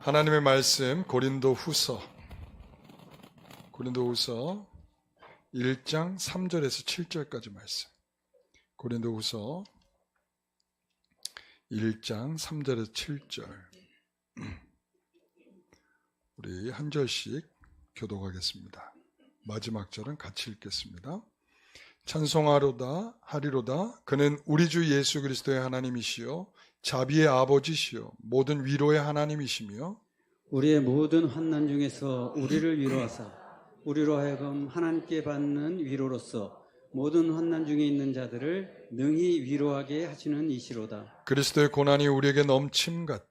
하나님의 말씀 고린도후서 1장 3절에서 7절까지 말씀. 고린도후서 1장 3절에서 7절. 우리 한 절씩 교독하겠습니다. 마지막 절은 같이 읽겠습니다. 찬송하리로다 하리로다. 그는 우리 주 예수 그리스도의 하나님이시요 자비의 아버지시요 모든 위로의 하나님이시며 우리의 모든 환난 중에서 우리를 위로하사 우리로 하여금 하나님께 받는 위로로서 모든 환난 중에 있는 자들을 능히 위로하게 하시는 이시로다. 그리스도의 고난이 우리에게 넘친 것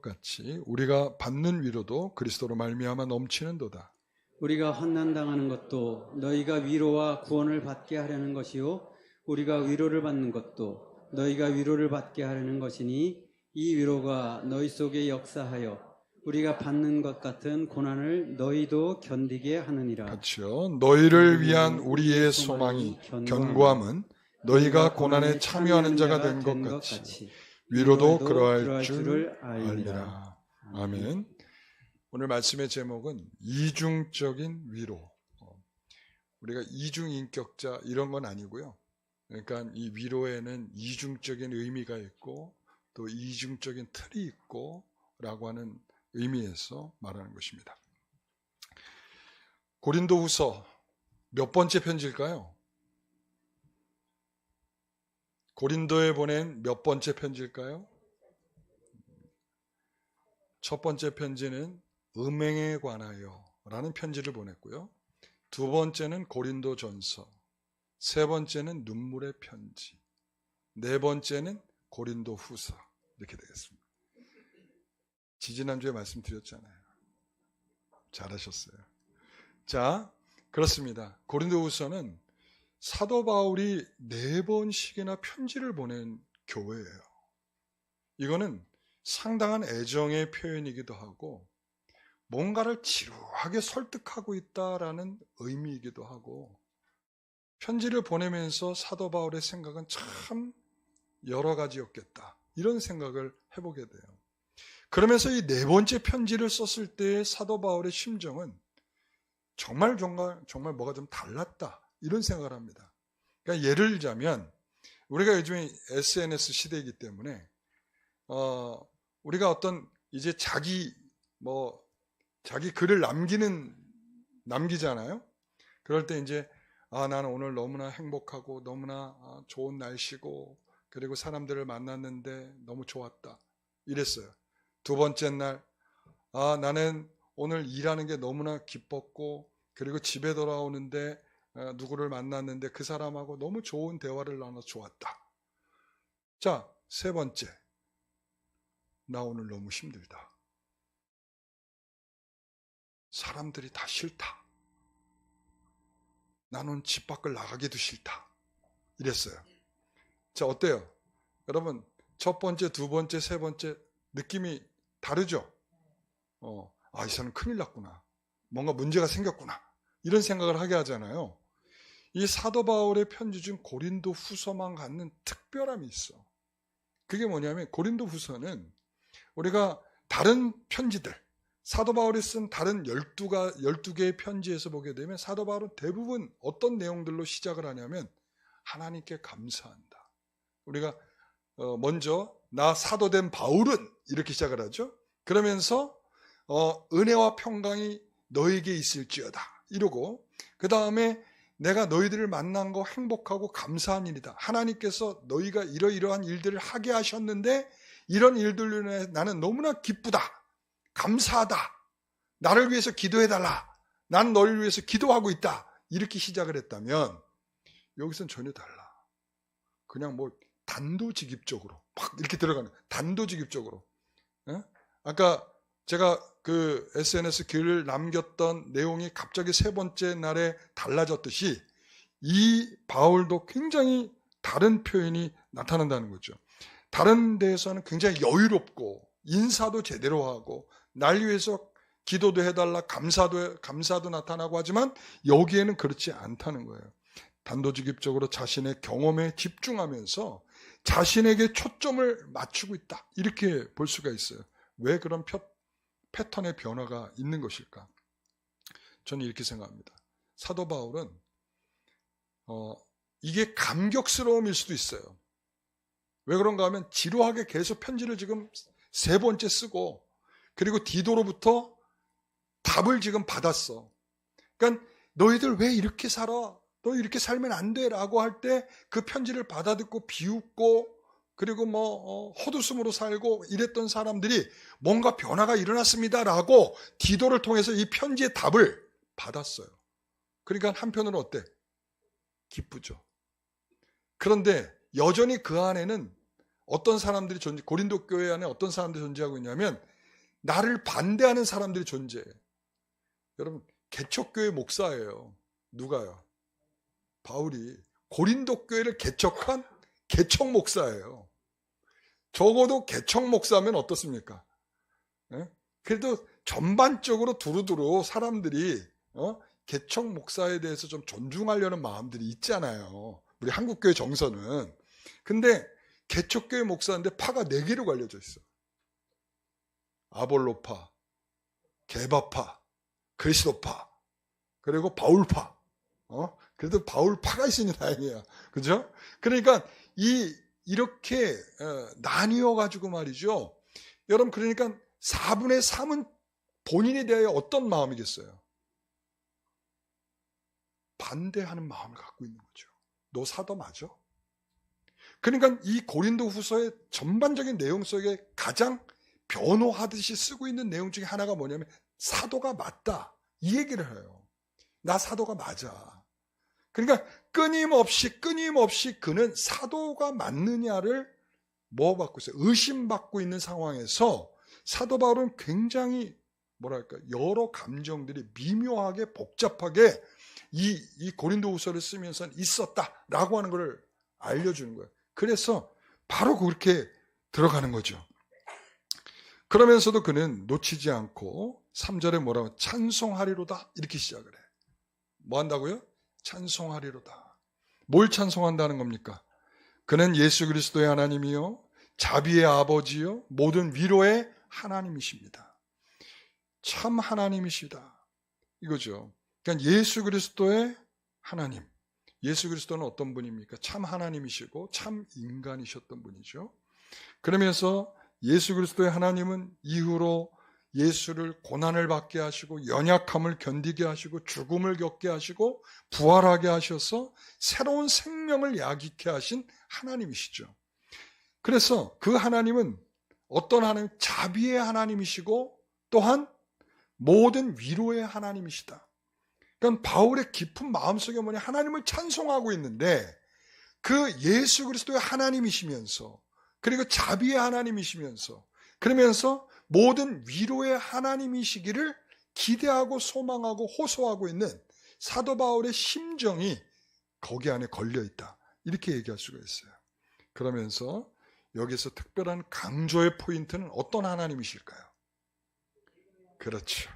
같이 우리가 받는 위로도 그리스도로 말미암아 넘치는도다. 우리가 환난 당하는 것도 너희가 위로와 구원을 받게 하려는 것이요 우리가 위로를 받는 것도 너희가 위로를 받게 하려는 것이니 이 위로가 너희 속에 역사하여 우리가 받는 것 같은 고난을 너희도 견디게 하느니라. 같이요. 너희를 위한 우리의 소망이 견고함은 너희가 고난에 참여하는 자가 된 것 같이 위로도 그러할 줄 알리라. 아멘. 오늘 말씀의 제목은 이중적인 위로. 우리가 이중인격자 이런 건 아니고요. 그러니까 이 위로에는 이중적인 의미가 있고 또 이중적인 틀이 있고 라고 하는 의미에서 말하는 것입니다. 고린도후서 몇 번째 편지일까요? 고린도에 보낸 몇 번째 편지일까요? 첫 번째 편지는 음행에 관하여 라는 편지를 보냈고요. 두 번째는 고린도전서, 세 번째는 눈물의 편지, 네 번째는 고린도후서 이렇게 되겠습니다. 지지난주에 말씀드렸잖아요. 잘하셨어요. 자, 그렇습니다. 고린도후서는 사도 바울이 4번씩이나 편지를 보낸 교회예요. 이거는 상당한 애정의 표현이기도 하고 뭔가를 지루하게 설득하고 있다라는 의미이기도 하고 편지를 보내면서 사도 바울의 생각은 참 여러 가지였겠다. 이런 생각을 해보게 돼요. 그러면서 이 4번째 편지를 썼을 때의 사도 바울의 심정은 정말 뭐가 좀 달랐다. 이런 생각을 합니다. 그러니까 예를 들자면 우리가 요즘에 SNS 시대이기 때문에 우리가 어떤 이제 자기 글을 남기잖아요. 그럴 때 이제 나는 오늘 너무나 행복하고 너무나 좋은 날씨고 그리고 사람들을 만났는데 너무 좋았다. 이랬어요. 두 번째 날 나는 오늘 일하는 게 너무나 기뻤고 그리고 집에 돌아오는데 누구를 만났는데 그 사람하고 너무 좋은 대화를 나눠서 좋았다. 자, 세 번째. 나 오늘 너무 힘들다. 사람들이 다 싫다. 나는 집 밖을 나가기도 싫다. 이랬어요. 자, 어때요? 여러분, 첫 번째, 두 번째, 세 번째 느낌이 다르죠? 이 사람 큰일 났구나. 뭔가 문제가 생겼구나. 이런 생각을 하게 하잖아요. 이 사도 바울의 편지 중 고린도 후서만 갖는 특별함이 있어. 그게 뭐냐면 고린도 후서는 우리가 다른 편지들, 사도 바울이 쓴 다른 12개의 편지에서 보게 되면 사도 바울은 대부분 어떤 내용들로 시작을 하냐면 하나님께 감사한다. 우리가 먼저 나 사도된 바울은 이렇게 시작을 하죠. 그러면서 은혜와 평강이 너에게 있을지어다 이러고 그 다음에 내가 너희들을 만난 거 행복하고 감사한 일이다. 하나님께서 너희가 이러이러한 일들을 하게 하셨는데 이런 일들로 인해 나는 너무나 기쁘다. 감사하다. 나를 위해서 기도해달라. 난 너를 위해서 기도하고 있다. 이렇게 시작을 했다면 여기서는 전혀 달라. 그냥 단도직입적으로 막 이렇게 들어가는 단도직입적으로. 아까 제가 그 SNS 글을 남겼던 내용이 갑자기 세 번째 날에 달라졌듯이 이 바울도 굉장히 다른 표현이 나타난다는 거죠. 다른 데에서는 굉장히 여유롭고 인사도 제대로 하고 날 위해서 기도도 해달라 감사도 나타나고 하지만 여기에는 그렇지 않다는 거예요. 단도직입적으로 자신의 경험에 집중하면서 자신에게 초점을 맞추고 있다. 이렇게 볼 수가 있어요. 왜 그런 패턴의 변화가 있는 것일까? 저는 이렇게 생각합니다. 사도 바울은 이게 감격스러움일 수도 있어요. 왜 그런가 하면 지루하게 계속 편지를 지금 3번째 쓰고, 그리고 디도로부터 답을 지금 받았어. 그러니까 너희들 왜 이렇게 살아? 너 이렇게 살면 안 돼 라고 할 때 그 편지를 받아듣고 비웃고, 그리고 헛웃음으로 살고 이랬던 사람들이 뭔가 변화가 일어났습니다 라고 디도를 통해서 이 편지의 답을 받았어요. 그러니까 한편으로 어때? 기쁘죠. 그런데 여전히 그 안에는 어떤 사람들이 고린도 교회 안에 어떤 사람들이 존재하고 있냐면, 나를 반대하는 사람들이 존재해요. 여러분, 개척교회 목사예요. 누가요? 바울이 고린도 교회를 개척한 개척 목사예요. 적어도 개척 목사면 어떻습니까? 그래도 전반적으로 두루두루 사람들이 개척 목사에 대해서 좀 존중하려는 마음들이 있잖아요. 우리 한국교회 정서는. 근데 개척교회 목사인데 파가 4개로 갈려져 있어. 아볼로파, 게바파, 그리스도파, 그리고 바울파. 그래도 바울파가 있으니 다행이야. 그죠? 그러니까 이렇게 나뉘어 가지고 말이죠. 여러분, 그러니까 4분의 3은 본인에 대하여 어떤 마음이겠어요? 반대하는 마음을 갖고 있는 거죠. 너 사도 맞아? 그러니까 이 고린도 후서의 전반적인 내용 속에 가장 변호하듯이 쓰고 있는 내용 중에 하나가 뭐냐면, 사도가 맞다, 이 얘기를 해요. 나 사도가 맞아. 그러니까 끊임없이 그는 사도가 맞느냐를 받고 있어요. 의심받고 있는 상황에서 사도 바울은 굉장히 여러 감정들이 미묘하게 복잡하게 이 고린도 후서를 쓰면서 있었다라고 하는 것을 알려주는 거예요. 그래서 바로 그렇게 들어가는 거죠. 그러면서도 그는 놓치지 않고 3절에 뭐라고? 찬송하리로다, 이렇게 시작을 해. 뭐 한다고요? 찬송하리로다. 뭘 찬송한다는 겁니까? 그는 예수 그리스도의 하나님이요, 자비의 아버지요, 모든 위로의 하나님이십니다. 참 하나님이시다, 이거죠. 그러니까 예수 그리스도의 하나님. 예수 그리스도는 어떤 분입니까? 참 하나님이시고 참 인간이셨던 분이죠. 그러면서 예수 그리스도의 하나님은 이후로 예수를 고난을 받게 하시고 연약함을 견디게 하시고 죽음을 겪게 하시고 부활하게 하셔서 새로운 생명을 야기케 하신 하나님이시죠. 그래서 그 하나님은 어떤 하나님? 자비의 하나님이시고 또한 모든 위로의 하나님이시다. 그러니까 바울의 깊은 마음속에 뭐냐? 하나님을 찬송하고 있는데, 그 예수 그리스도의 하나님이시면서, 그리고 자비의 하나님이시면서, 그러면서 모든 위로의 하나님이시기를 기대하고 소망하고 호소하고 있는 사도 바울의 심정이 거기 안에 걸려있다, 이렇게 얘기할 수가 있어요. 그러면서 여기서 특별한 강조의 포인트는 어떤 하나님이실까요? 그렇죠.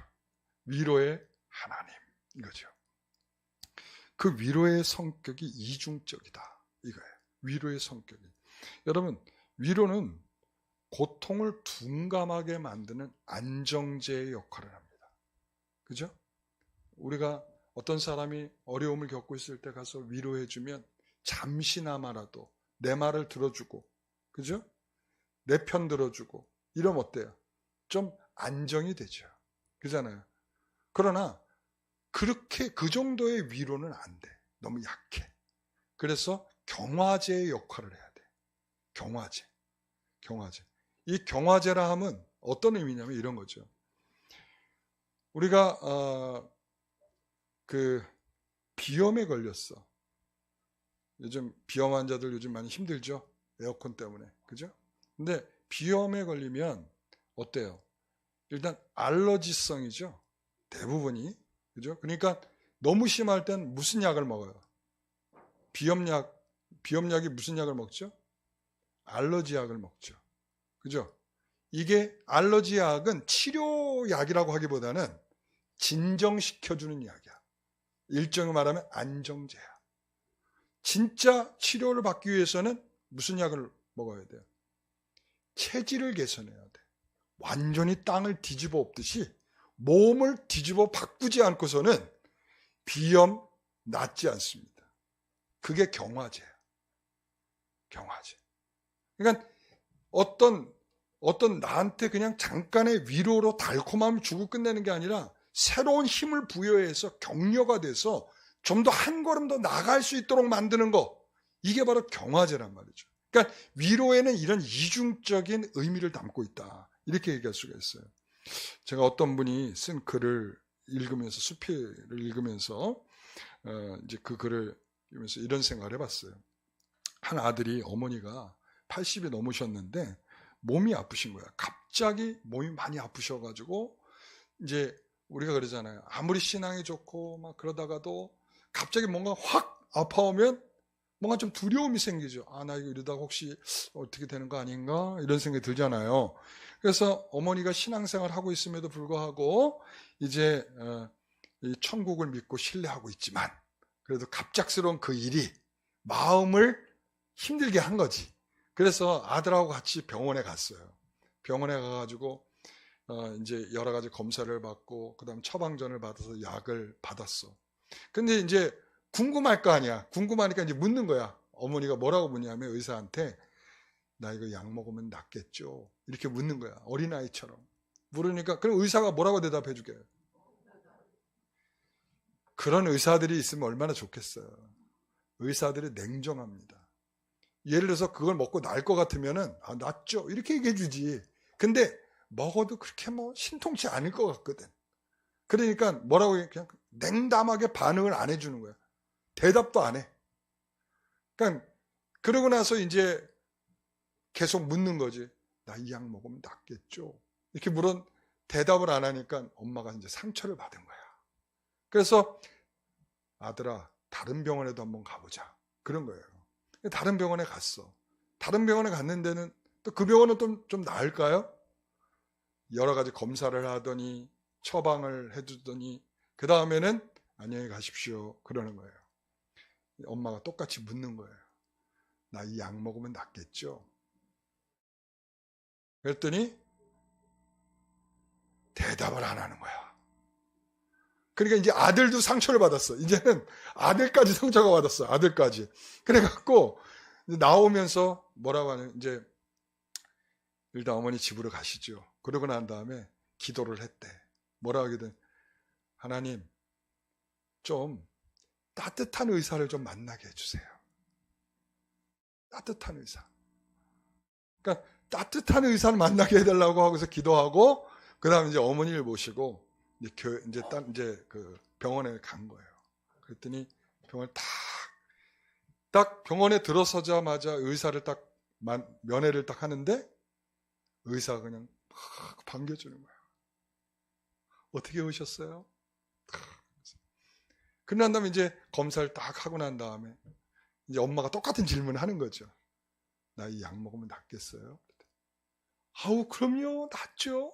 위로의 하나님, 이거죠. 그 위로의 성격이 이중적이다, 이거예요. 위로의 성격이. 여러분, 위로는 고통을 둔감하게 만드는 안정제의 역할을 합니다. 그죠? 우리가 어떤 사람이 어려움을 겪고 있을 때 가서 위로해주면 잠시나마라도 내 말을 들어주고, 그죠? 내 편 들어주고 이러면 어때요? 좀 안정이 되죠. 그잖아요. 그러나 그렇게 그 정도의 위로는 안 돼. 너무 약해. 그래서 경화제의 역할을 해야 돼. 경화제. 이 경화제라 하면 어떤 의미냐면 이런 거죠. 우리가 비염에 걸렸어. 요즘 비염 환자들 요즘 많이 힘들죠. 에어컨 때문에. 그죠? 근데 비염에 걸리면 어때요? 일단 알러지성이죠. 대부분이. 그죠? 그러니까 너무 심할 땐 무슨 약을 먹어요? 비염약이 무슨 약을 먹죠? 알러지 약을 먹죠. 그죠? 이게 알러지 약은 치료약이라고 하기보다는 진정시켜주는 약이야. 일정을 말하면 안정제야. 진짜 치료를 받기 위해서는 무슨 약을 먹어야 돼요? 체질을 개선해야 돼. 완전히 땅을 뒤집어 엎듯이 몸을 뒤집어 바꾸지 않고서는 비염 낫지 않습니다. 그게 경화제예요. 경화제. 그러니까 어떤 나한테 그냥 잠깐의 위로로 달콤함을 주고 끝내는 게 아니라 새로운 힘을 부여해서 격려가 돼서 좀 더 한 걸음 더 나아갈 수 있도록 만드는 거. 이게 바로 경화제란 말이죠. 그러니까 위로에는 이런 이중적인 의미를 담고 있다. 이렇게 얘기할 수가 있어요. 제가 어떤 분이 쓴 글을 읽으면서, 수필을 읽으면서 이제 그 글을 읽으면서 이런 생각을 해봤어요. 한 아들이, 어머니가 80이 넘으셨는데 몸이 아프신 거야. 갑자기 몸이 많이 아프셔가지고 이제 우리가 그러잖아요. 아무리 신앙이 좋고 막 그러다가도 갑자기 뭔가 확 아파오면 뭔가 좀 두려움이 생기죠. 아, 나 이거 이러다가 혹시 어떻게 되는 거 아닌가? 이런 생각이 들잖아요. 그래서 어머니가 신앙생활을 하고 있음에도 불구하고 이제 이 천국을 믿고 신뢰하고 있지만 그래도 갑작스러운 그 일이 마음을 힘들게 한 거지. 그래서 아들하고 같이 병원에 갔어요. 병원에 가가지고 이제 여러 가지 검사를 받고 그다음 처방전을 받아서 약을 받았어. 근데 이제 궁금할 거 아니야. 궁금하니까 이제 묻는 거야. 어머니가 뭐라고 묻냐면 의사한테 나 이거 약 먹으면 낫겠죠? 이렇게 묻는 거야. 어린아이처럼. 물으니까 그럼 의사가 뭐라고 대답해 주게? 그런 의사들이 있으면 얼마나 좋겠어요. 의사들이 냉정합니다. 예를 들어서 그걸 먹고 날 것 같으면은 아, 낫죠? 이렇게 얘기해 주지. 근데 먹어도 그렇게 뭐 신통치 않을 것 같거든. 그러니까 뭐라고 해? 그냥 냉담하게 반응을 안 해주는 거야. 대답도 안 해. 그러니까 그러고 나서 이제 계속 묻는 거지. 나 이 약 먹으면 낫겠죠? 이렇게 물은 대답을 안 하니까 엄마가 이제 상처를 받은 거야. 그래서 아들아, 다른 병원에도 한번 가보자. 그런 거예요. 다른 병원에 갔어. 다른 병원에 갔는 데는 또 그 병원은 좀 나을까요? 여러 가지 검사를 하더니 처방을 해주더니 그 다음에는 안녕히 가십시오. 그러는 거예요. 엄마가 똑같이 묻는 거예요. 나 이 약 먹으면 낫겠죠? 그랬더니 대답을 안 하는 거야. 그러니까 이제 아들도 상처를 받았어. 이제는 아들까지 상처가 받았어. 아들까지. 그래갖고 나오면서 뭐라고 하냐. 이제 일단 어머니 집으로 가시죠. 그러고 난 다음에 기도를 했대. 뭐라고 하기든 하나님 좀 따뜻한 의사를 좀 만나게 해주세요. 따뜻한 의사. 그러니까 따뜻한 의사를 만나게 해달라고 하고서 기도하고 그 다음에 이제 어머니를 모시고 이제 그 병원에 간 거예요. 그랬더니 병원에 딱 병원에 들어서자마자 의사를 딱 면회를 딱 하는데 의사가 그냥 막 반겨주는 거야. 어떻게 오셨어요? 그러고 다음에 이제 검사를 딱 하고 난 다음에 이제 엄마가 똑같은 질문을 하는 거죠. 나 이 약 먹으면 낫겠어요? 아우 그럼요 낫죠.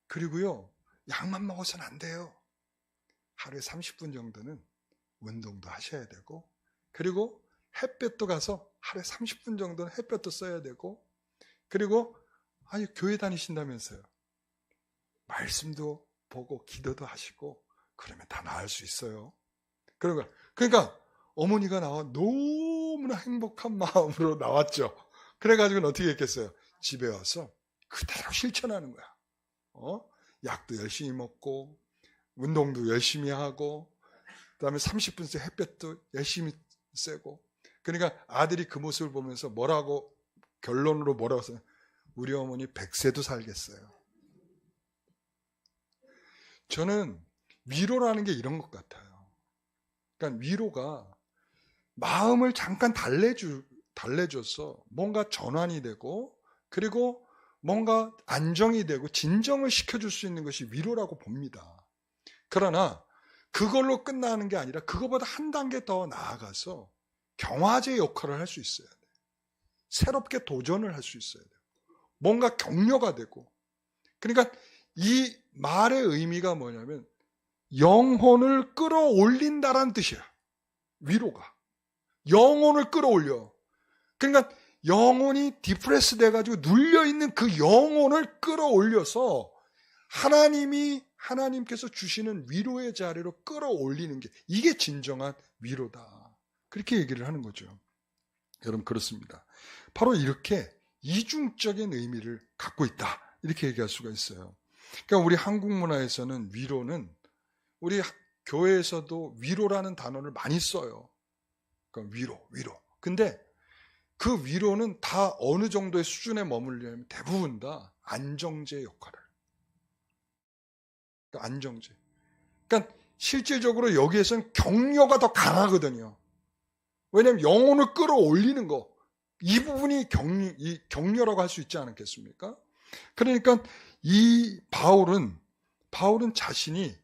그리고요 약만 먹어서는 안 돼요. 하루에 30분 정도는 운동도 하셔야 되고 그리고 햇볕도 가서 하루에 30분 정도는 햇볕도 써야 되고 그리고 아니 교회 다니신다면서요. 말씀도 보고 기도도 하시고 그러면 다 나을 수 있어요. 그러니까 어머니가 나와 너무나 행복한 마음으로 나왔죠. 그래가지고는 어떻게 했겠어요? 집에 와서 그대로 실천하는 거야. 약도 열심히 먹고 운동도 열심히 하고 그다음에 30분째 햇볕도 열심히 쐬고 그러니까 아들이 그 모습을 보면서 결론으로 뭐라고 써요? 우리 어머니 100세도 살겠어요. 저는 위로라는 게 이런 것 같아요. 그러니까 위로가 마음을 잠깐 달래줘서 뭔가 전환이 되고 그리고 뭔가 안정이 되고 진정을 시켜줄 수 있는 것이 위로라고 봅니다. 그러나 그걸로 끝나는 게 아니라 그거보다 한 단계 더 나아가서 경화제 역할을 할 수 있어야 돼요. 새롭게 도전을 할 수 있어야 돼요. 뭔가 격려가 되고 그러니까 이 말의 의미가 뭐냐면 영혼을 끌어올린다라는 뜻이야. 위로가. 영혼을 끌어올려. 그러니까 영혼이 디프레스 돼가지고 눌려있는 그 영혼을 끌어올려서 하나님께서 주시는 위로의 자리로 끌어올리는 게 이게 진정한 위로다. 그렇게 얘기를 하는 거죠. 여러분 그렇습니다. 바로 이렇게 이중적인 의미를 갖고 있다. 이렇게 얘기할 수가 있어요. 그러니까 우리 한국 문화에서는 위로는 우리 교회에서도 위로라는 단어를 많이 써요. 그러니까 위로. 근데 그 위로는 다 어느 정도의 수준에 머물려면 대부분 다 안정제 역할을. 그러니까 안정제. 그러니까 실질적으로 여기에서는 격려가 더 강하거든요. 왜냐하면 영혼을 끌어올리는 거. 이 부분이 격려라고 할 수 있지 않겠습니까? 그러니까 이 바울은 자신이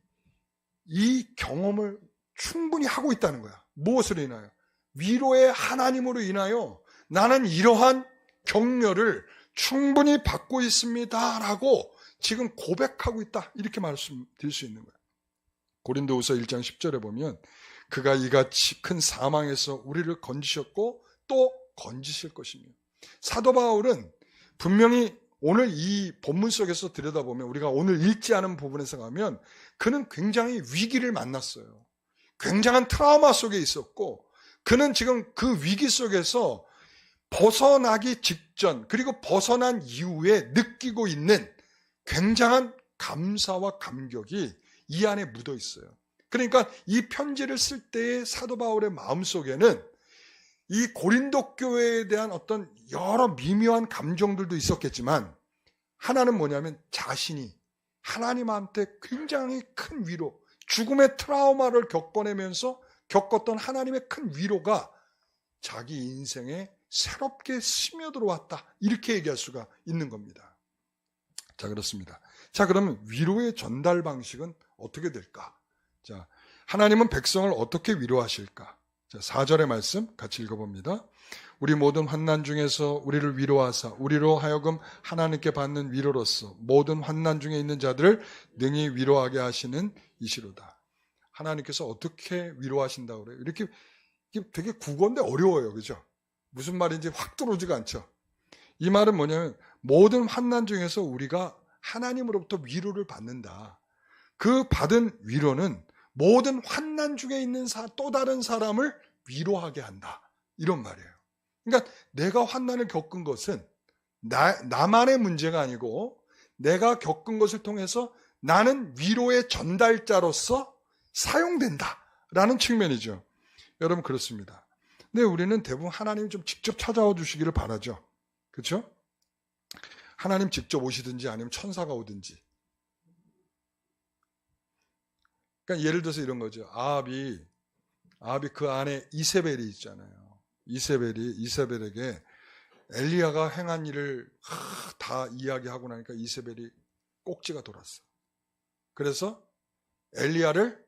이 경험을 충분히 하고 있다는 거야. 무엇으로 인하여? 위로의 하나님으로 인하여 나는 이러한 격려를 충분히 받고 있습니다 라고 지금 고백하고 있다. 이렇게 말씀드릴 수 있는 거예요. 고린도후서 1장 10절에 보면 그가 이같이 큰 사망에서 우리를 건지셨고 또 건지실 것이며, 사도 바울은 분명히 오늘 이 본문 속에서 들여다보면 우리가 오늘 읽지 않은 부분에서 가면 그는 굉장히 위기를 만났어요. 굉장한 트라우마 속에 있었고 그는 지금 그 위기 속에서 벗어나기 직전 그리고 벗어난 이후에 느끼고 있는 굉장한 감사와 감격이 이 안에 묻어 있어요. 그러니까 이 편지를 쓸 때의 사도 바울의 마음속에는 이 고린도 교회에 대한 어떤 여러 미묘한 감정들도 있었겠지만 하나는 뭐냐면 자신이 하나님한테 굉장히 큰 위로, 죽음의 트라우마를 겪어내면서 겪었던 하나님의 큰 위로가 자기 인생에 새롭게 스며들어왔다. 이렇게 얘기할 수가 있는 겁니다. 자, 그렇습니다. 자, 그러면 위로의 전달 방식은 어떻게 될까? 자, 하나님은 백성을 어떻게 위로하실까? 자, 4절의 말씀 같이 읽어봅니다. 우리 모든 환난 중에서 우리를 위로하사 우리로 하여금 하나님께 받는 위로로서 모든 환난 중에 있는 자들을 능히 위로하게 하시는 이시로다. 하나님께서 어떻게 위로하신다고 그래요? 이렇게 되게 국어인데 어려워요. 그죠? 무슨 말인지 확 들어오지가 않죠. 이 말은 뭐냐면 모든 환난 중에서 우리가 하나님으로부터 위로를 받는다. 그 받은 위로는 모든 환난 중에 있는 또 다른 사람을 위로하게 한다. 이런 말이에요. 그러니까 내가 환난을 겪은 것은 나만의 문제가 아니고 내가 겪은 것을 통해서 나는 위로의 전달자로서 사용된다라는 측면이죠. 여러분 그렇습니다. 근데 우리는 대부분 하나님 좀 직접 찾아와 주시기를 바라죠. 그렇죠? 하나님 직접 오시든지 아니면 천사가 오든지. 그러니까 예를 들어서 이런 거죠. 아합이 그 안에 이세벨이 있잖아요. 이세벨에게 엘리야가 행한 일을 다 이야기하고 나니까 이세벨이 꼭지가 돌았어. 그래서 엘리야를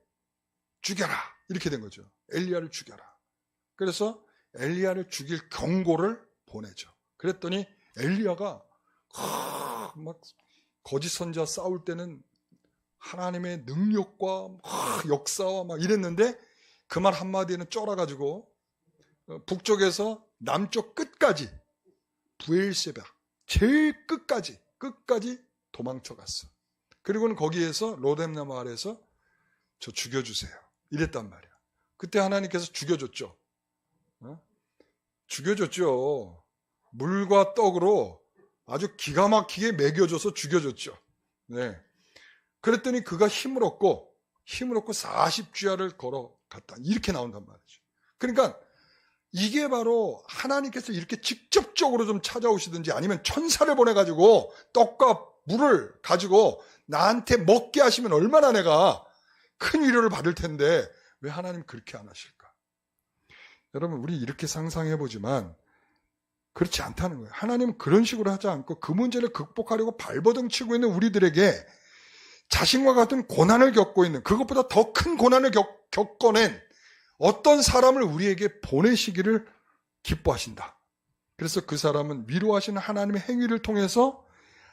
죽여라 이렇게 된 거죠. 엘리야를 죽여라. 그래서 엘리야를 죽일 경고를 보내죠. 그랬더니 엘리야가 막 거짓 선지자 싸울 때는 하나님의 능력과 역사와 막 이랬는데 그 말 한마디는 쫄아가지고 북쪽에서 남쪽 끝까지 부엘세바 제일 끝까지 도망쳐갔어. 그리고는 거기에서 로뎀나 마을에서 저 죽여주세요 이랬단 말이야. 그때 하나님께서 죽여줬죠. 죽여줬죠. 물과 떡으로 아주 기가 막히게 먹여줘서 죽여줬죠. 네. 그랬더니 그가 힘을 얻고 40주야를 걸어갔다. 이렇게 나온단 말이죠. 그러니까 이게 바로 하나님께서 이렇게 직접적으로 좀 찾아오시든지 아니면 천사를 보내가지고 떡과 물을 가지고 나한테 먹게 하시면 얼마나 내가 큰 위로를 받을 텐데 왜 하나님 그렇게 안 하실까? 여러분 우리 이렇게 상상해보지만 그렇지 않다는 거예요. 하나님은 그런 식으로 하지 않고 그 문제를 극복하려고 발버둥 치고 있는 우리들에게 자신과 같은 고난을 겪고 있는 그것보다 더 큰 고난을 겪어낸 어떤 사람을 우리에게 보내시기를 기뻐하신다. 그래서 그 사람은 위로하시는 하나님의 행위를 통해서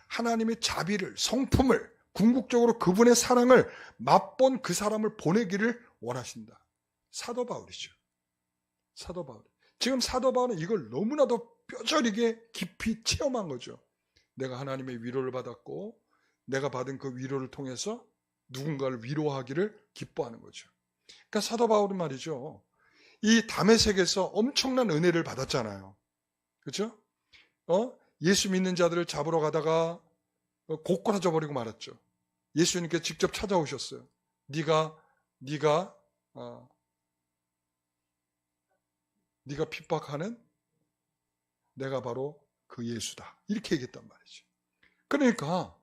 하나님의 자비를, 성품을, 궁극적으로 그분의 사랑을 맛본 그 사람을 보내기를 원하신다. 사도 바울이죠. 사도 바울. 지금 사도 바울은 이걸 너무나도 뼈저리게 깊이 체험한 거죠. 내가 하나님의 위로를 받았고 내가 받은 그 위로를 통해서 누군가를 위로하기를 기뻐하는 거죠. 그러니까 사도 바울은 말이죠. 이 다메섹에서 엄청난 은혜를 받았잖아요. 그렇죠? 예수 믿는 자들을 잡으러 가다가 고꾸라져 버리고 말았죠. 예수님께 직접 찾아오셨어요. 네가 핍박하는 내가 바로 그 예수다. 이렇게 얘기했단 말이죠. 그러니까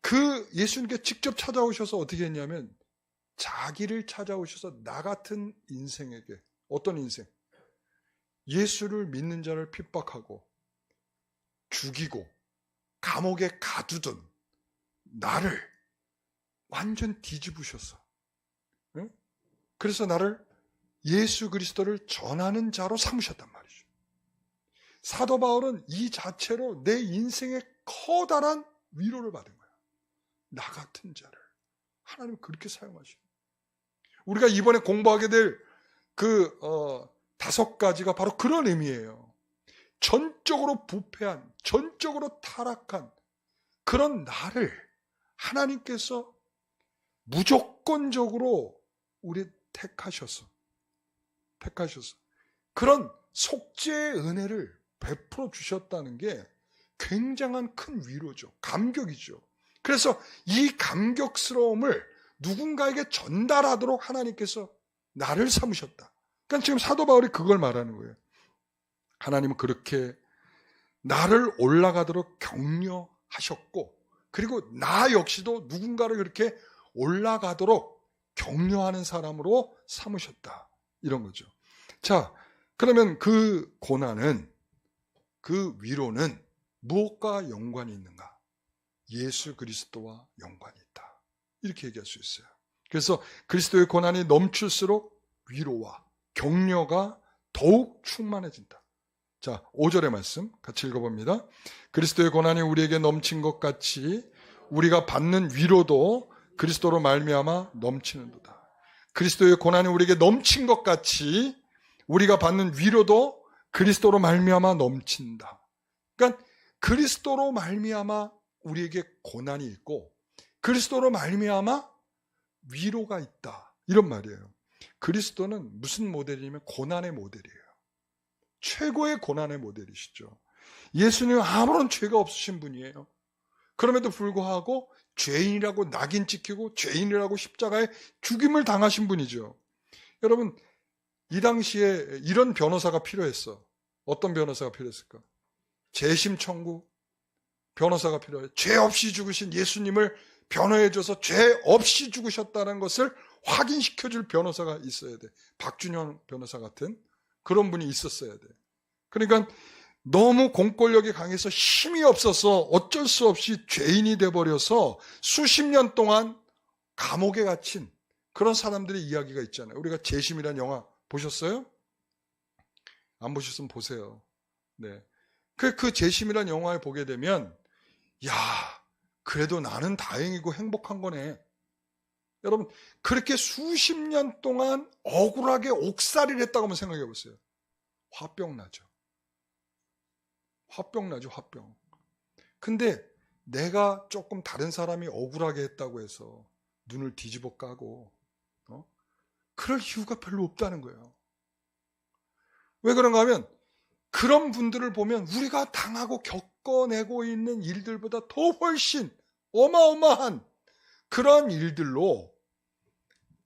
그 예수님께 직접 찾아오셔서 어떻게 했냐면 자기를 찾아오셔서 나 같은 인생에게 어떤 인생? 예수를 믿는 자를 핍박하고 죽이고 감옥에 가두던 나를 완전 뒤집으셨어. 응? 그래서 나를 예수 그리스도를 전하는 자로 삼으셨단 말이죠. 사도 바울은 이 자체로 내 인생에 커다란 위로를 받은 거야. 나 같은 자를. 하나님은 그렇게 사용하시고. 우리가 이번에 공부하게 될 그 5가지가 바로 그런 의미예요. 전적으로 부패한, 전적으로 타락한 그런 나를 하나님께서 무조건적으로 우리 택하셔서 그런 속죄의 은혜를 베풀어 주셨다는 게 굉장한 큰 위로죠. 감격이죠. 그래서 이 감격스러움을 누군가에게 전달하도록 하나님께서 나를 삼으셨다. 그러니까 지금 사도 바울이 그걸 말하는 거예요. 하나님은 그렇게 나를 올라가도록 격려하셨고 그리고 나 역시도 누군가를 그렇게 올라가도록 격려하는 사람으로 삼으셨다. 이런 거죠. 자, 그러면 그 고난은 그 위로는 무엇과 연관이 있는가? 예수 그리스도와 연관이 있다. 이렇게 얘기할 수 있어요. 그래서 그리스도의 고난이 넘칠수록 위로와 격려가 더욱 충만해진다. 자, 5절의 말씀 같이 읽어봅니다. 그리스도의 고난이 우리에게 넘친 것 같이 우리가 받는 위로도 그리스도로 말미암아 넘치는도다. 그리스도의 고난이 우리에게 넘친 것 같이 우리가 받는 위로도 그리스도로 말미암아 넘친다. 그러니까 그리스도로 말미암아 우리에게 고난이 있고 그리스도로 말미암아 위로가 있다. 이런 말이에요. 그리스도는 무슨 모델이냐면 고난의 모델이에요. 최고의 고난의 모델이시죠. 예수님은 아무런 죄가 없으신 분이에요. 그럼에도 불구하고 죄인이라고 낙인 찍히고 죄인이라고 십자가에 죽임을 당하신 분이죠. 여러분, 이 당시에 이런 변호사가 필요했어. 어떤 변호사가 필요했을까? 재심 청구 변호사가 필요해요. 죄 없이 죽으신 예수님을 변호해줘서 죄 없이 죽으셨다는 것을 확인시켜줄 변호사가 있어야 돼. 박준현 변호사 같은 그런 분이 있었어야 돼. 그러니까 너무 공권력이 강해서 힘이 없어서 어쩔 수 없이 죄인이 돼버려서 수십 년 동안 감옥에 갇힌 그런 사람들의 이야기가 있잖아요. 우리가 재심이라는 영화 보셨어요? 안 보셨으면 보세요. 네. 그 재심이라는 영화에 보게 되면 야, 그래도 나는 다행이고 행복한 거네. 여러분, 그렇게 수십 년 동안 억울하게 옥살이를 했다고 한번 생각해 보세요. 화병 나죠. 화병. 근데 내가 조금 다른 사람이 억울하게 했다고 해서 눈을 뒤집어 까고 그럴 이유가 별로 없다는 거예요. 왜 그런가 하면 그런 분들을 보면 우리가 당하고 겪어내고 있는 일들보다 더 훨씬 어마어마한 그런 일들로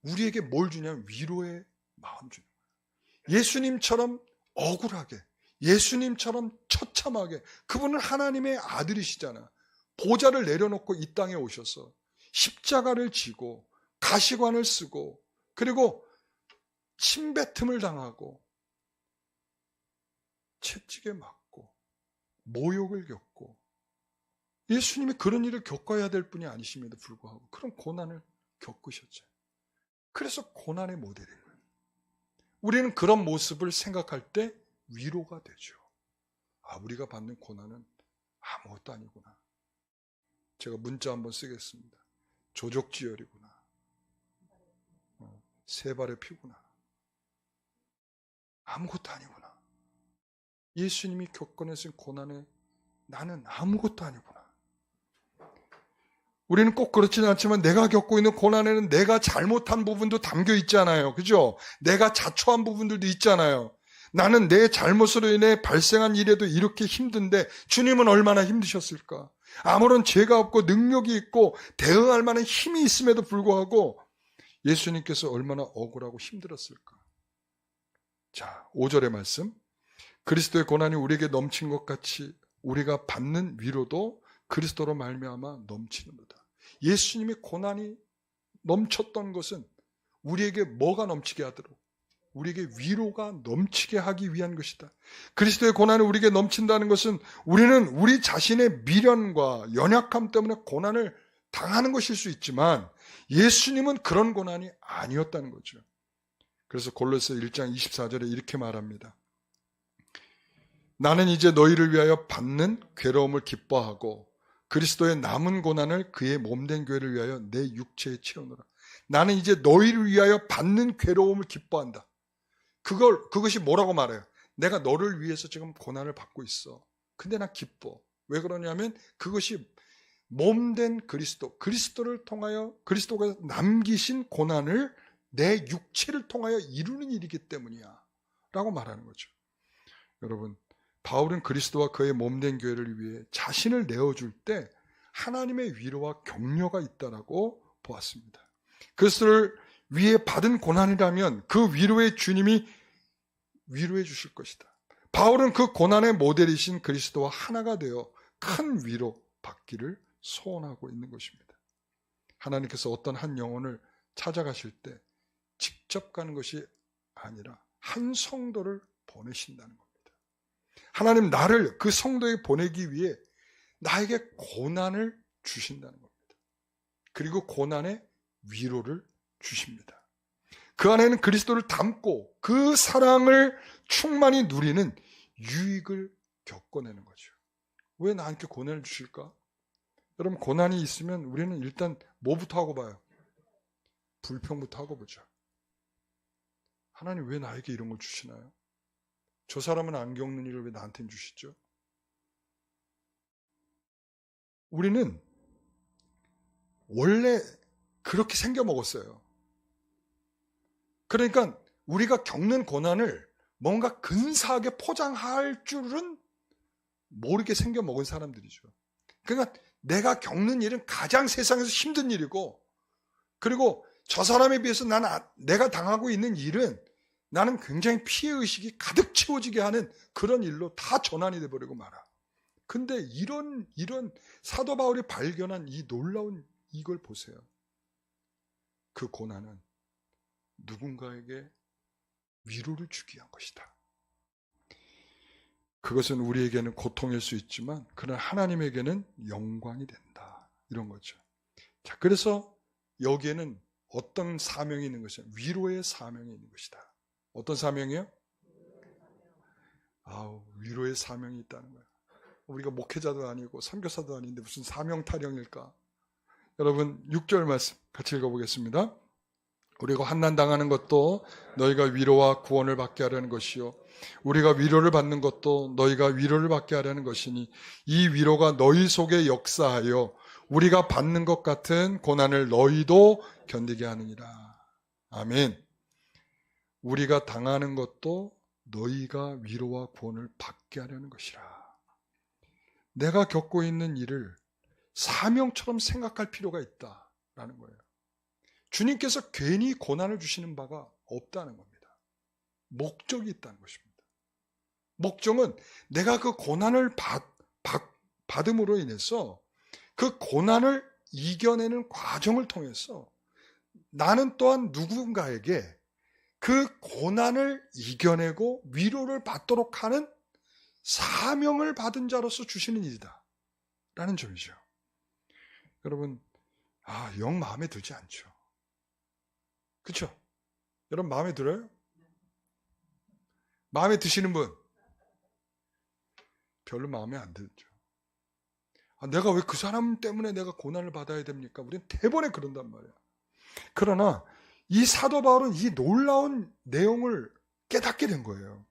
우리에게 뭘 주냐면 위로의 마음 주는 거예요. 예수님처럼 억울하게, 예수님처럼 처참하게, 그분은 하나님의 아들이시잖아. 보좌를 내려놓고 이 땅에 오셔서 십자가를 지고 가시관을 쓰고 그리고 침뱉음을 당하고 채찍에 맞고 모욕을 겪고 예수님이 그런 일을 겪어야 될 분이 아니심에도 불구하고 그런 고난을 겪으셨죠. 그래서 고난의 모델이에요. 우리는 그런 모습을 생각할 때 위로가 되죠. 아, 우리가 받는 고난은 아무것도 아니구나. 제가 문자 한번 쓰겠습니다. 조족지혈이구나. 세 발의 피구나. 아무것도 아니구나. 예수님이 겪어내신 고난에 나는 아무것도 아니구나. 우리는 꼭 그렇지는 않지만 내가 겪고 있는 고난에는 내가 잘못한 부분도 담겨 있잖아요. 그죠? 내가 자초한 부분들도 있잖아요. 나는 내 잘못으로 인해 발생한 일에도 이렇게 힘든데 주님은 얼마나 힘드셨을까? 아무런 죄가 없고 능력이 있고 대응할 만한 힘이 있음에도 불구하고 예수님께서 얼마나 억울하고 힘들었을까? 자, 5절의 말씀. 그리스도의 고난이 우리에게 넘친 것 같이 우리가 받는 위로도 그리스도로 말미암아 넘치는도다. 예수님의 고난이 넘쳤던 것은 우리에게 뭐가 넘치게 하도록? 우리에게 위로가 넘치게 하기 위한 것이다. 그리스도의 고난이 우리에게 넘친다는 것은 우리는 우리 자신의 미련과 연약함 때문에 고난을 당하는 것일 수 있지만 예수님은 그런 고난이 아니었다는 거죠. 그래서 골로새 1장 24절에 이렇게 말합니다. 나는 이제 너희를 위하여 받는 괴로움을 기뻐하고 그리스도의 남은 고난을 그의 몸된 교회를 위하여 내 육체에 채우노라. 나는 이제 너희를 위하여 받는 괴로움을 기뻐한다. 그것이 뭐라고 말해요? 내가 너를 위해서 지금 고난을 받고 있어. 근데 나 기뻐. 왜 그러냐면 그것이 몸된 그리스도를 통하여 그리스도가 남기신 고난을 내 육체를 통하여 이루는 일이기 때문이야. 라고 말하는 거죠. 여러분, 바울은 그리스도와 그의 몸된 교회를 위해 자신을 내어줄 때 하나님의 위로와 격려가 있다라고 보았습니다. 그리스도를 위해 받은 고난이라면 그 위로의 주님이 위로해 주실 것이다. 바울은 그 고난의 모델이신 그리스도와 하나가 되어 큰 위로 받기를 소원하고 있는 것입니다. 하나님께서 어떤 한 영혼을 찾아가실 때 직접 가는 것이 아니라 한 성도를 보내신다는 겁니다. 하나님 나를 그 성도에 보내기 위해 나에게 고난을 주신다는 겁니다. 그리고 고난의 위로를 주십니다. 그 안에는 그리스도를 담고 그 사랑을 충만히 누리는 유익을 겪어내는 거죠. 왜 나한테 고난을 주실까? 여러분, 고난이 있으면 우리는 일단 뭐부터 하고 봐요? 불평부터 하고 보죠. 하나님 왜 나에게 이런 걸 주시나요? 저 사람은 안 겪는 일을 왜 나한테는 주시죠? 우리는 원래 그렇게 생겨 먹었어요. 그러니까 우리가 겪는 고난을 뭔가 근사하게 포장할 줄은 모르게 생겨 먹은 사람들이죠. 그러니까 내가 겪는 일은 가장 세상에서 힘든 일이고, 그리고 저 사람에 비해서 내가 당하고 있는 일은 나는 굉장히 피해의식이 가득 채워지게 하는 그런 일로 다 전환이 돼버리고 말아. 근데 이런 사도 바울이 발견한 이 놀라운 이걸 보세요. 그 고난은 누군가에게 위로를 주기 위한 것이다. 그것은 우리에게는 고통일 수 있지만 그러나 하나님에게는 영광이 된다. 이런 거죠. 자, 그래서 여기에는 어떤 사명이 있는 것이냐? 위로의 사명이 있는 것이다. 어떤 사명이요? 위로의 사명이 있다는 거예요. 우리가 목회자도 아니고 선교사도 아닌데 무슨 사명 타령일까? 여러분 6절 말씀 같이 읽어보겠습니다. 우리가 환난당하는 것도 너희가 위로와 구원을 받게 하려는 것이요 우리가 위로를 받는 것도 너희가 위로를 받게 하려는 것이니 이 위로가 너희 속에 역사하여 우리가 받는 것 같은 고난을 너희도 견디게 하느니라. 아멘. 우리가 당하는 것도 너희가 위로와 구원을 받게 하려는 것이라. 내가 겪고 있는 일을 사명처럼 생각할 필요가 있다라는 거예요. 주님께서 괜히 고난을 주시는 바가 없다는 겁니다. 목적이 있다는 것입니다. 목적은 내가 그 고난을 받음으로 인해서 그 고난을 이겨내는 과정을 통해서 나는 또한 누군가에게 그 고난을 이겨내고 위로를 받도록 하는 사명을 받은 자로서 주시는 일이다 라는 점이죠. 여러분, 영 마음에 들지 않죠. 그렇죠? 여러분 마음에 들어요? 마음에 드시는 분? 별로 마음에 안 들죠. 내가 왜 그 사람 때문에 내가 고난을 받아야 됩니까? 우리는 대번에 그런단 말이야. 그러나 이 사도 바울은 이 놀라운 내용을 깨닫게 된 거예요.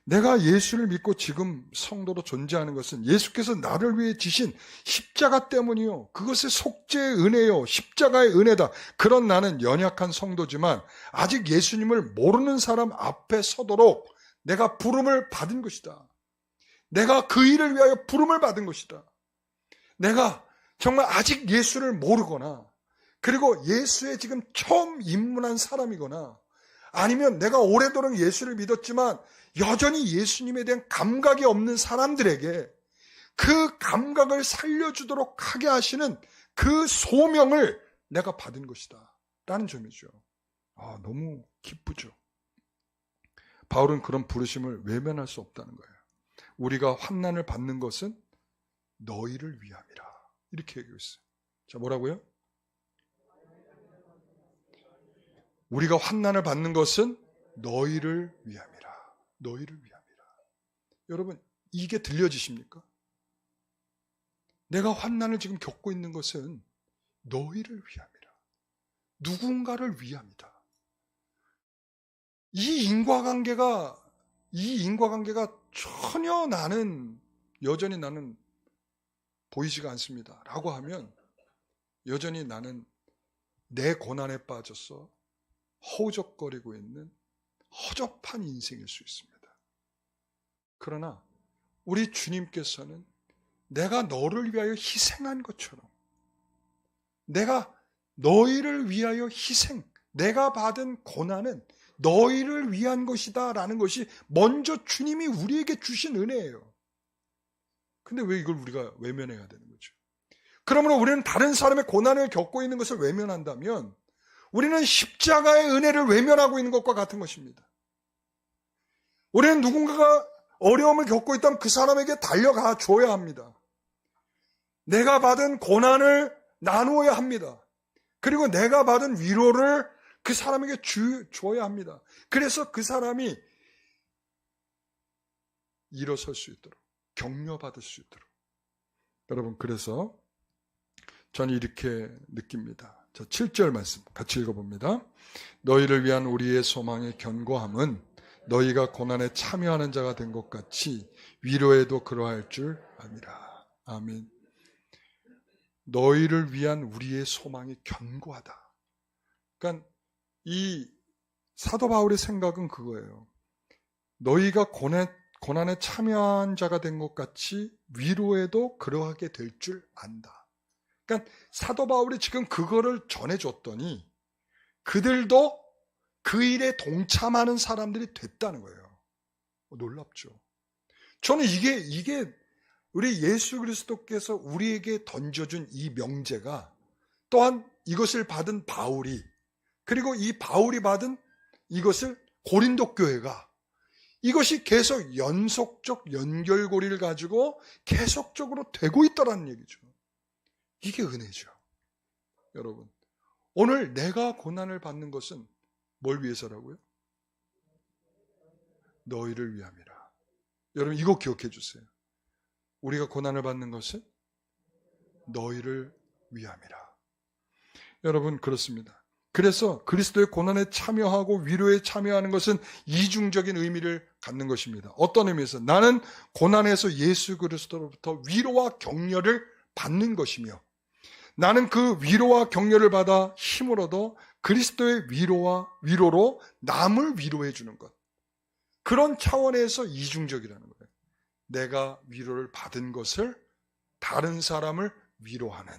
내가 예수를 믿고 지금 성도로 존재하는 것은 예수께서 나를 위해 지신 십자가 때문이요. 그것의 속죄의 은혜요. 십자가의 은혜다. 그런 나는 연약한 성도지만 아직 예수님을 모르는 사람 앞에 서도록 내가 부름을 받은 것이다. 내가 그 일을 위하여 부름을 받은 것이다. 내가 정말 아직 예수를 모르거나 그리고 예수에 지금 처음 입문한 사람이거나 아니면 내가 오래도록 예수를 믿었지만 여전히 예수님에 대한 감각이 없는 사람들에게 그 감각을 살려주도록 하게 하시는 그 소명을 내가 받은 것이다 라는 점이죠. 너무 기쁘죠. 바울은 그런 부르심을 외면할 수 없다는 거예요. 우리가 환난을 받는 것은 너희를 위함이라 이렇게 얘기했어요. 자, 뭐라고요? 우리가 환난을 받는 것은 너희를 위함이라. 너희를 위함이라. 여러분, 이게 들려지십니까? 내가 환난을 지금 겪고 있는 것은 너희를 위함이라. 누군가를 위함이다. 이 인과관계가 전혀 여전히 나는 보이지가 않습니다. 라고 하면 여전히 나는 내 고난에 빠져서 허우적거리고 있는 허접한 인생일 수 있습니다. 그러나 우리 주님께서는 내가 너를 위하여 희생한 것처럼 내가 너희를 위하여 내가 받은 고난은 너희를 위한 것이다 라는 것이 먼저 주님이 우리에게 주신 은혜예요. 근데 왜 이걸 우리가 외면해야 되는 거죠? 그러므로 우리는 다른 사람의 고난을 겪고 있는 것을 외면한다면 우리는 십자가의 은혜를 외면하고 있는 것과 같은 것입니다. 우리는 누군가가 어려움을 겪고 있다면 그 사람에게 달려가 줘야 합니다. 내가 받은 고난을 나누어야 합니다. 그리고 내가 받은 위로를 그 사람에게 줘야 합니다. 그래서 그 사람이 일어설 수 있도록, 격려받을 수 있도록. 여러분, 그래서 저는 이렇게 느낍니다. 자, 7절 말씀 같이 읽어봅니다. 너희를 위한 우리의 소망의 견고함은 너희가 고난에 참여하는 자가 된 것 같이 위로에도 그러할 줄 압니다. 아멘. 너희를 위한 우리의 소망이 견고하다. 그러니까 이 사도 바울의 생각은 그거예요. 너희가 고난에 참여한 자가 된 것 같이 위로에도 그러하게 될 줄 안다. 그러니까 사도 바울이 지금 그거를 전해줬더니 그들도 그 일에 동참하는 사람들이 됐다는 거예요. 놀랍죠. 저는 이게 우리 예수 그리스도께서 우리에게 던져준 이 명제가 또한 이것을 받은 바울이 그리고 이 바울이 받은 이것을 고린도 교회가 이것이 계속 연속적 연결고리를 가지고 계속적으로 되고 있다는 얘기죠. 이게 은혜죠. 여러분, 오늘 내가 고난을 받는 것은 뭘 위해서라고요? 너희를 위함이라. 여러분, 이거 기억해 주세요. 우리가 고난을 받는 것은 너희를 위함이라. 여러분, 그렇습니다. 그래서 그리스도의 고난에 참여하고 위로에 참여하는 것은 이중적인 의미를 갖는 것입니다. 어떤 의미에서? 나는 고난에서 예수 그리스도로부터 위로와 격려를 받는 것이며 나는 그 위로와 격려를 받아 힘을 얻어 그리스도의 위로로 남을 위로해 주는 것. 그런 차원에서 이중적이라는 거예요. 내가 위로를 받은 것을 다른 사람을 위로하는.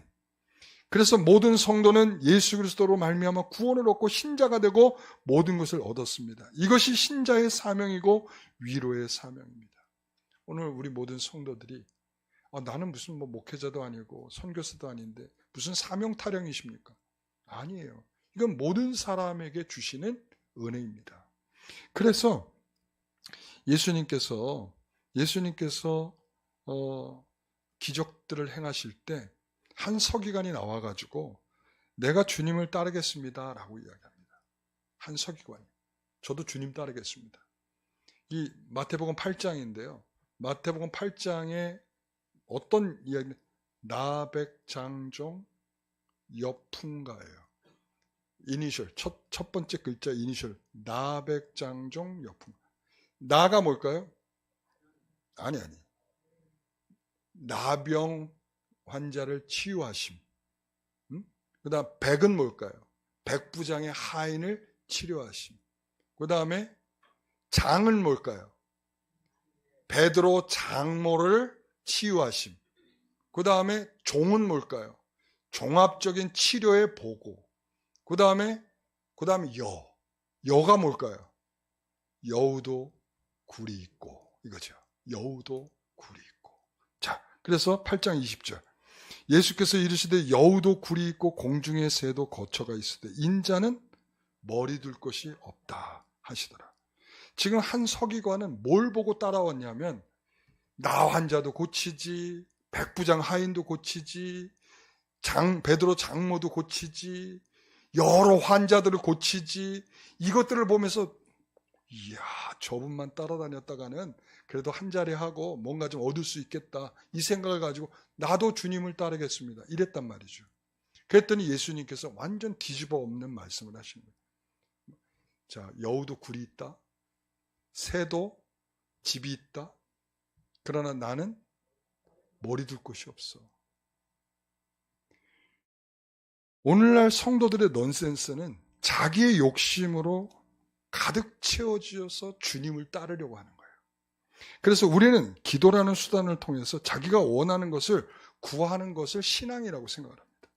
그래서 모든 성도는 예수 그리스도로 말미암아 구원을 얻고 신자가 되고 모든 것을 얻었습니다. 이것이 신자의 사명이고 위로의 사명입니다. 오늘 우리 모든 성도들이 나는 무슨 목회자도 아니고 선교사도 아닌데 무슨 사명 타령이십니까? 아니에요. 이건 모든 사람에게 주시는 은혜입니다. 그래서 예수님께서 기적들을 행하실 때 한 서기관이 나와가지고 내가 주님을 따르겠습니다 라고 이야기합니다. 한 서기관이. 저도 주님 따르겠습니다. 이 마태복음 8장인데요. 마태복음 8장에 어떤 이야기? 나백장종 여풍가예요. 이니셜, 첫 번째 글자 이니셜 나백장종 여풍가. 나가 뭘까요? 아니. 나병 환자를 치유하심. 그 다음 백은 뭘까요? 백부장의 하인을 치료하심. 그 다음에 장은 뭘까요? 베드로 장모를 치유하심. 그 다음에 종은 뭘까요? 종합적인 치료의 보고. 그 다음에 여가 뭘까요? 여우도 굴이 있고, 이거죠. 여우도 굴이 있고. 자, 그래서 8장 20절. 예수께서 이르시되 여우도 굴이 있고 공중의 새도 거처가 있으되 인자는 머리 둘 곳이 없다 하시더라. 지금 한 서기관은 뭘 보고 따라왔냐면 나 환자도 고치지, 백부장 하인도 고치지, 베드로 장모도 고치지, 여러 환자들을 고치지, 이것들을 보면서 이야, 저분만 따라다녔다가는 그래도 한 자리 하고 뭔가 좀 얻을 수 있겠다, 이 생각을 가지고 나도 주님을 따르겠습니다, 이랬단 말이죠. 그랬더니 예수님께서 완전 뒤집어 엎는 말씀을 하신 거예요. 자, 여우도 굴이 있다, 새도 집이 있다, 그러나 나는 머리 둘 곳이 없어. 오늘날 성도들의 넌센스는 자기의 욕심으로 가득 채워지어서 주님을 따르려고 하는 거예요. 그래서 우리는 기도라는 수단을 통해서 자기가 원하는 것을 구하는 것을 신앙이라고 생각을 합니다.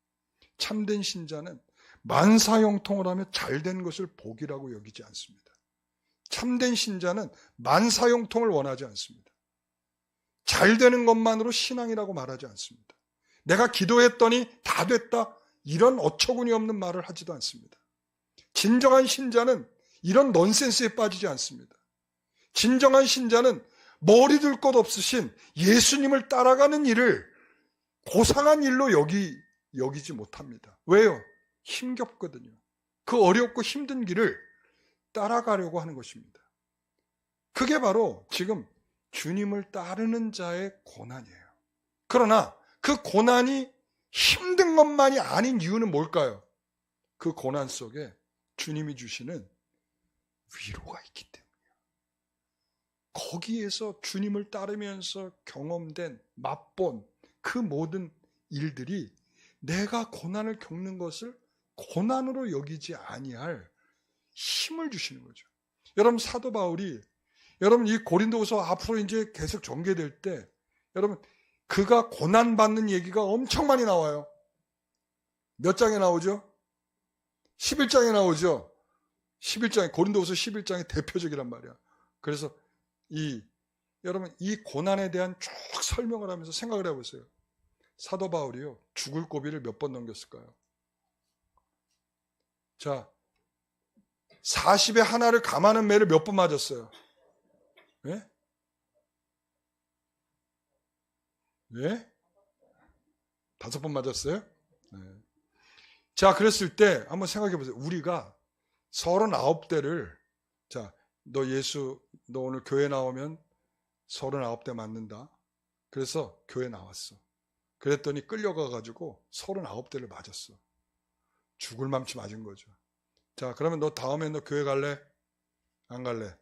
참된 신자는 만사형통을 하며 잘된 것을 복이라고 여기지 않습니다. 참된 신자는 만사형통을 원하지 않습니다. 잘 되는 것만으로 신앙이라고 말하지 않습니다. 내가 기도했더니 다 됐다, 이런 어처구니 없는 말을 하지도 않습니다. 진정한 신자는 이런 넌센스에 빠지지 않습니다. 진정한 신자는 머리 둘 것 없으신 예수님을 따라가는 일을 고상한 일로 여기지 못합니다. 왜요? 힘겹거든요. 그 어렵고 힘든 길을 따라가려고 하는 것입니다. 그게 바로 지금 주님을 따르는 자의 고난이에요. 그러나 그 고난이 힘든 것만이 아닌 이유는 뭘까요? 그 고난 속에 주님이 주시는 위로가 있기 때문이에요. 거기에서 주님을 따르면서 경험된, 맛본 그 모든 일들이 내가 고난을 겪는 것을 고난으로 여기지 아니할 힘을 주시는 거죠. 여러분, 사도 바울이 여러분 이 고린도후서 앞으로 이제 계속 전개될 때 여러분 그가 고난받는 얘기가 엄청 많이 나와요. 몇 장에 나오죠? 11장에 나오죠. 11장에, 고린도후서 11장이 대표적이란 말이야. 그래서 여러분 이 고난에 대한 쭉 설명을 하면서 생각을 해보세요. 사도 바울이요, 죽을 고비를 몇 번 넘겼을까요? 자, 40에 하나를 감하는 매를 몇 번 맞았어요? 예? 예? 5번 맞았어요? 네. 자, 그랬을 때 한번 생각해 보세요. 우리가 39대를, 자, 너 오늘 교회 나오면 39대 맞는다. 그래서 교회 나왔어. 그랬더니 끌려가가지고 39대를 맞았어. 죽을 맘치 맞은 거죠. 자, 그러면 너 다음에 너 교회 갈래? 안 갈래?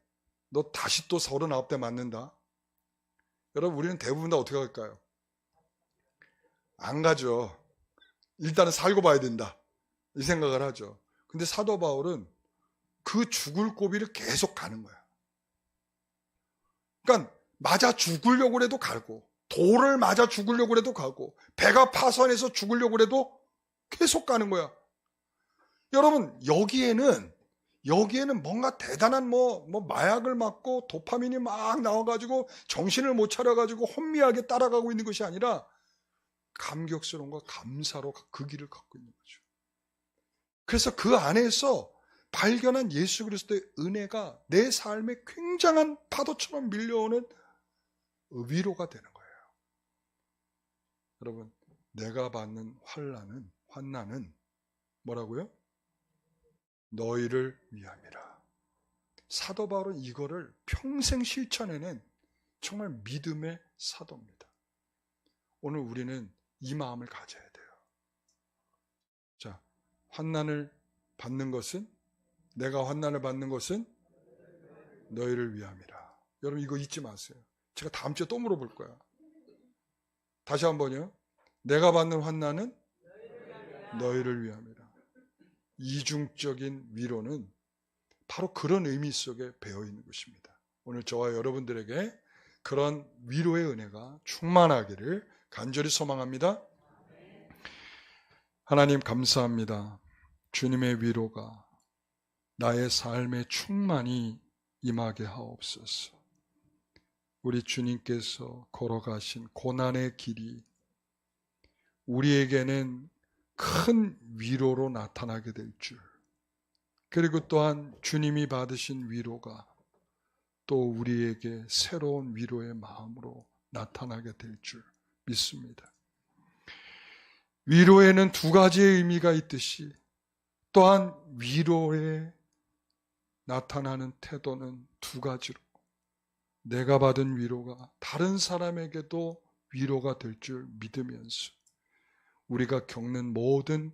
너 다시 또 39대 맞는다. 여러분, 우리는 대부분 다 어떻게 할까요? 안 가죠. 일단은 살고 봐야 된다, 이 생각을 하죠. 근데 사도 바울은 그 죽을 고비를 계속 가는 거야. 그러니까 맞아 죽으려고 해도 가고, 돌을 맞아 죽으려고 해도 가고, 배가 파선해서 죽으려고 해도 계속 가는 거야. 여러분, 여기에는 뭔가 대단한 마약을 맞고 도파민이 막 나와가지고 정신을 못 차려가지고 혼미하게 따라가고 있는 것이 아니라 감격스러움과 감사로 그 길을 걷고 있는 거죠. 그래서 그 안에서 발견한 예수 그리스도의 은혜가 내 삶에 굉장한 파도처럼 밀려오는 위로가 되는 거예요. 여러분, 내가 받는 환난은 뭐라고요? 너희를 위함이라. 사도 바울은 이거를 평생 실천해낸 정말 믿음의 사도입니다. 오늘 우리는 이 마음을 가져야 돼요. 자, 내가 환난을 받는 것은 너희를 위함이라. 여러분, 이거 잊지 마세요. 제가 다음 주에 또 물어볼 거야. 다시 한번요. 내가 받는 환난은 너희를 위함이라. 이중적인 위로는 바로 그런 의미 속에 배어 있는 것입니다. 오늘 저와 여러분들에게 그런 위로의 은혜가 충만하기를 간절히 소망합니다. 하나님 감사합니다. 주님의 위로가 나의 삶에 충만히 임하게 하옵소서. 우리 주님께서 걸어가신 고난의 길이 우리에게는 큰 위로로 나타나게 될 줄, 그리고 또한 주님이 받으신 위로가 또 우리에게 새로운 위로의 마음으로 나타나게 될 줄 믿습니다. 위로에는 두 가지의 의미가 있듯이 또한 위로에 나타나는 태도는 두 가지로 내가 받은 위로가 다른 사람에게도 위로가 될 줄 믿으면서 우리가 겪는 모든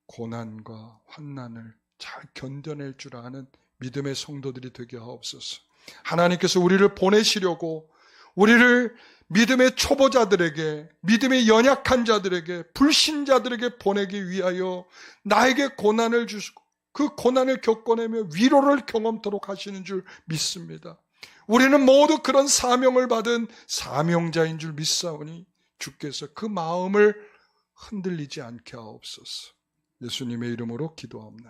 고난과 환난을 잘 견뎌낼 줄 아는 믿음의 성도들이 되게 하옵소서. 하나님께서 우리를 보내시려고 우리를 믿음의 초보자들에게, 믿음의 연약한 자들에게, 불신자들에게 보내기 위하여 나에게 고난을 주시고 그 고난을 겪어내며 위로를 경험토록 하시는 줄 믿습니다. 우리는 모두 그런 사명을 받은 사명자인 줄 믿사오니 주께서 그 마음을 흔들리지 않게 하옵소서. 예수님의 이름으로 기도합니다.